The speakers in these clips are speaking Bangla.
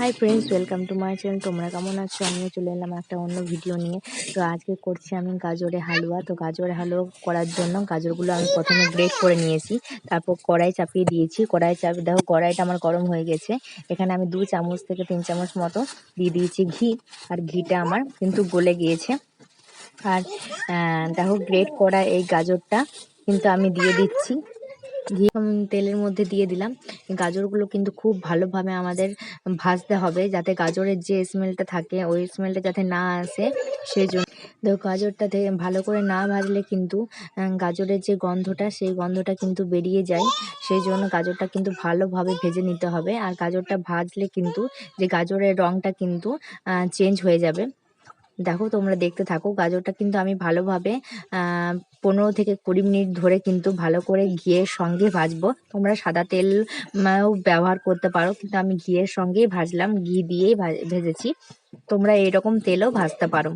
Hi friends, welcome to my channel. তোমরা কেমন আছো? আমিও চলে এলাম একটা অন্য ভিডিও নিয়ে। তো আজকে করছি আমি গাজরের হালুয়া। তো গাজরের হালুয়া করার জন্য গাজরগুলো আমি প্রথমে গ্রেট করে নিয়েছি, তারপর কড়াই চাপিয়ে দিয়েছি। দেখো কড়াইটা আমার গরম হয়ে গেছে। এখানে আমি 2 চামচ থেকে 3 চামচ মতো দিয়ে দিয়েছি ঘি, আর ঘিটা আমার কিন্তু গলে গিয়েছে। আর দেখো গ্রেট করা এই গাজরটা কিন্তু আমি দিয়ে দিচ্ছি, তেলের মধ্যে দিয়ে দিলাম। গাজরগুলো কিন্তু খুব ভালোভাবে আমাদের ভাজতে হবে, যাতে গাজরের যে স্মেলটা থাকে ওই স্মেলটা যাতে না আসে। সেই জন্য দেখো গাজরটা ভালো করে না ভাজলে কিন্তু গাজরের যে গন্ধটা সেই গন্ধটা কিন্তু বেরিয়ে যায়। সেই জন্য গাজরটা কিন্তু ভালোভাবে ভেজে নিতে হবে। আর গাজরটা ভাজলে কিন্তু যে গাজরের রঙটা কিন্তু চেঞ্জ হয়ে যাবে। দেখো তোমরা দেখতে থাকো। গাজরটা কিন্তু আমি ভালোভাবে 15 থেকে 20 মিনিট ধরে কিন্তু ভালো করে ঘিয়ের সঙ্গে ভাজবো। তোমরা সাদা তেল ব্যবহার করতে পারো, কিন্তু আমি ঘিয়ের সঙ্গেই ভাজলাম, ঘি দিয়েই ভেজেছি। তোমরা এইরকম তেলও ভাজতে পারো।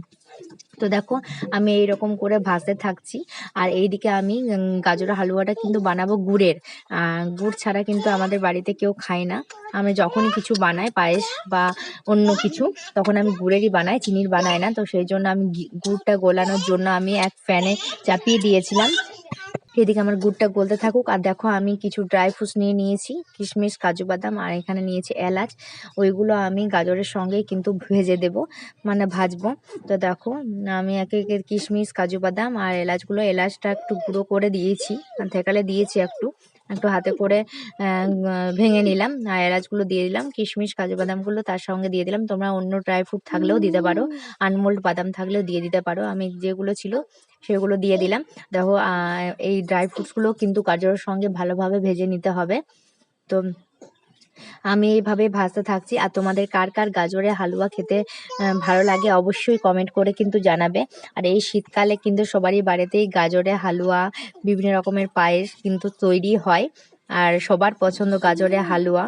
তো দেখো আমি এইরকম করে ভাজতে থাকছি। আর এইদিকে আমি গাজরের হালুয়াটা কিন্তু বানাবো গুড়ের। গুড় ছাড়া কিন্তু আমাদের বাড়িতে কেউ খায় না। আমি যখনই কিছু বানাই, পায়েস বা অন্য কিছু, তখন আমি গুড়েরই বানাই, চিনির বানাই না। তো সেই জন্য আমি গুড়টা গোলানোর জন্য আমি এক ফ্যানে চাপিয়ে দিয়েছিলাম। এদিকে আমার গুড়টা গলতে থাকুক। আর দেখো আমি কিছু ড্রাই ফ্রুটস নিয়ে নিয়েছি, কিশমিশ, কাজু বাদাম, আর এখানে নিয়েছি এলাচ। ওইগুলো আমি গাজরের সঙ্গেই কিন্তু ভেজে দেব, মানে ভাজবো। তো দেখো আমি একে একে কিশমিশ, কাজু বাদাম আর এলাচটা একটু গুঁড়ো করে দিয়েছি, থেকালে দিয়েছি, একটু একটু হাতে করে ভেঙে নিলাম। আর এলাচগুলো দিয়ে দিলাম, কিশমিশ, কাজু বাদামগুলো তার সঙ্গে দিয়ে দিলাম। তোমরা অন্য ড্রাই ফ্রুট থাকলেও দিতে পারো, আনমোল্ড বাদাম থাকলেও দিয়ে দিতে পারো। আমি যেগুলো ছিল সেগুলো দিয়ে দিলাম। দেখো এই ড্রাই ফ্রুটসগুলো কিন্তু গাজরের সঙ্গে ভালোভাবে ভেজে নিতে হবে। তো আমি এইভাবে ভাজতে থাকছি। আর তোমাদের কার কার গাজরের হালুয়া খেতে ভালো লাগে অবশ্যই কমেন্ট করে কিন্তু জানাবে। আর এই শীতকালে কিন্তু সবারই বাড়িতেই গাজরের হালুয়া, বিভিন্ন রকমের পায়েস কিন্তু তৈরি হয়। আর সবার পছন্দ গাজরের হালুয়া।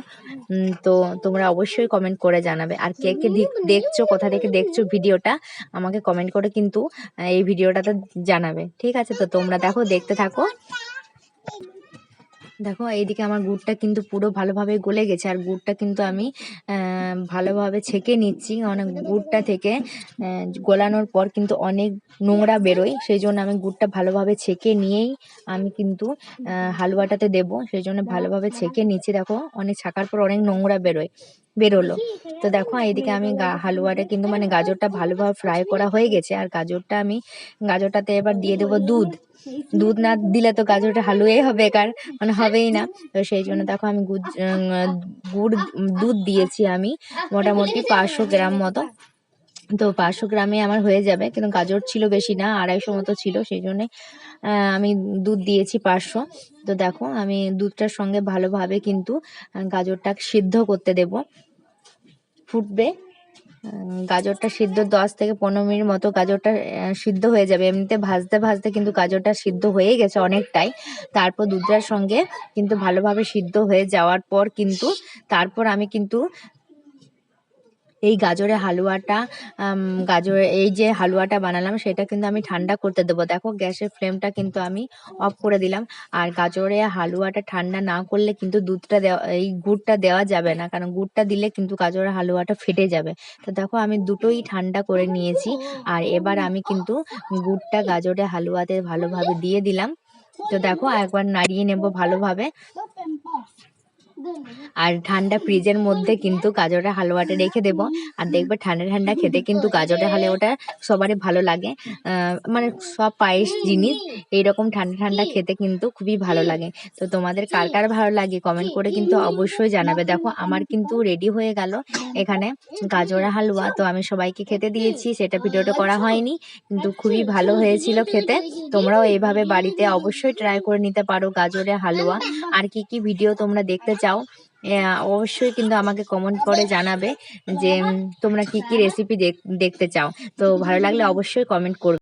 তো তোমরা অবশ্যই কমেন্ট করে জানাবে। আর কে কে দেখছো, কোথা থেকে দেখছো ভিডিওটা, আমাকে কমেন্ট করে কিন্তু এই ভিডিওটাতে জানাবে। ঠিক আছে? তো তোমরা দেখো, দেখতে থাকো। দেখো এইদিকে আমার গুড়টা কিন্তু পুরো ভালোভাবে গলে গেছে। আর গুড়টা কিন্তু আমি ভালোভাবে ছেঁকে নিচ্ছি। অনেক গুড়টা থেকে গলানোর পর কিন্তু অনেক নোংরা বেরোয়। সেই জন্য আমি গুড়টা ভালোভাবে ছেঁকে নিয়েই আমি কিন্তু হালুয়াটাতে দেব। সেই জন্য ভালোভাবে ছেঁকে নিচ্ছি। দেখো অনেক ছাকার পর অনেক নোংরা বেরোলো। তো দেখো এইদিকে আমি হালুয়াটা কিন্তু, মানে গাজরটা ভালোভাবে ফ্রাই করা হয়ে গেছে। আর গাজরটাতে এবার দিয়ে দেবো দুধ না দিলে তো গাজরটা হালুয়াই হবে, মানে হবেই না। তো সেই জন্য দেখো আমি দুধ দিয়েছি আমি মোটামুটি 500 গ্রাম মতো। তো 500 গ্রামে আমার হয়ে যাবে, কিন্তু গাজর ছিল বেশি না, 250 মতো ছিল। সেই জন্য আমি দুধ দিয়েছি 500। তো দেখো আমি দুধটার সঙ্গে ভালোভাবে কিন্তু গাজরটা সিদ্ধ করতে দেব। ফুটবে, গাজরটা সিদ্ধ 10 থেকে 15 মিনিট মতো গাজরটা সিদ্ধ হয়ে যাবে। এমনিতে ভাজতে ভাজতে কিন্তু গাজরটা সিদ্ধ হয়ে গেছে অনেকটাই। তারপর দুধটার সঙ্গে কিন্তু ভালোভাবে সিদ্ধ হয়ে যাওয়ার পর কিন্তু তারপর আমি কিন্তু এই গাজরের হালুয়াটা এই যে হালুয়াটা বানালাম সেটা কিন্তু আমি ঠান্ডা করতে দেবো। দেখো গ্যাসের ফ্লেমটা কিন্তু আমি অফ করে দিলাম। আর গাজরের হালুয়াটা ঠান্ডা না করলে কিন্তু এই গুড়টা দেওয়া যাবে না, কারণ গুড়টা দিলে কিন্তু গাজরের হালুয়াটা ফেটে যাবে। তো দেখো আমি দুটোই ঠান্ডা করে নিয়েছি। আর এবার আমি কিন্তু গুড়টা গাজরের হালুয়াতে ভালোভাবে দিয়ে দিলাম। তো দেখো একবার নাড়িয়ে নেব ভালোভাবে। আর ঠান্ডা ফ্রিজের মধ্যে কিন্তু গাজরের হালুয়াটা রেখে দেবো। আর দেখবে ঠান্ডা ঠান্ডা খেতে কিন্তু গাজরের হালুয়াটা সবারই ভালো লাগে। মানে সব পায়েস জিনিস এইরকম ঠান্ডা ঠান্ডা খেতে কিন্তু খুবই ভালো লাগে। তো তোমাদের কার কার ভালো লাগে কমেন্ট করে কিন্তু অবশ্যই জানাবে। দেখো আমার কিন্তু রেডি হয়ে গেল এখানে গাজরের হালুয়া। তো আমি সবাইকে খেতে দিয়েছি, সেটা ভিডিওটা করা হয়নি, কিন্তু খুবই ভালো হয়েছিল খেতে। তোমরাও এইভাবে বাড়িতে অবশ্যই ট্রাই করে নিতে পারো গাজরের হালুয়া। আর কি কি ভিডিও তোমরা দেখতে চাও অবশ্যই কিন্তু আমাকে কমেন্ট করে জানাবে যে তোমরা কি কি রেসিপি দেখতে চাও। তো ভালো লাগলে অবশ্যই কমেন্ট করবে।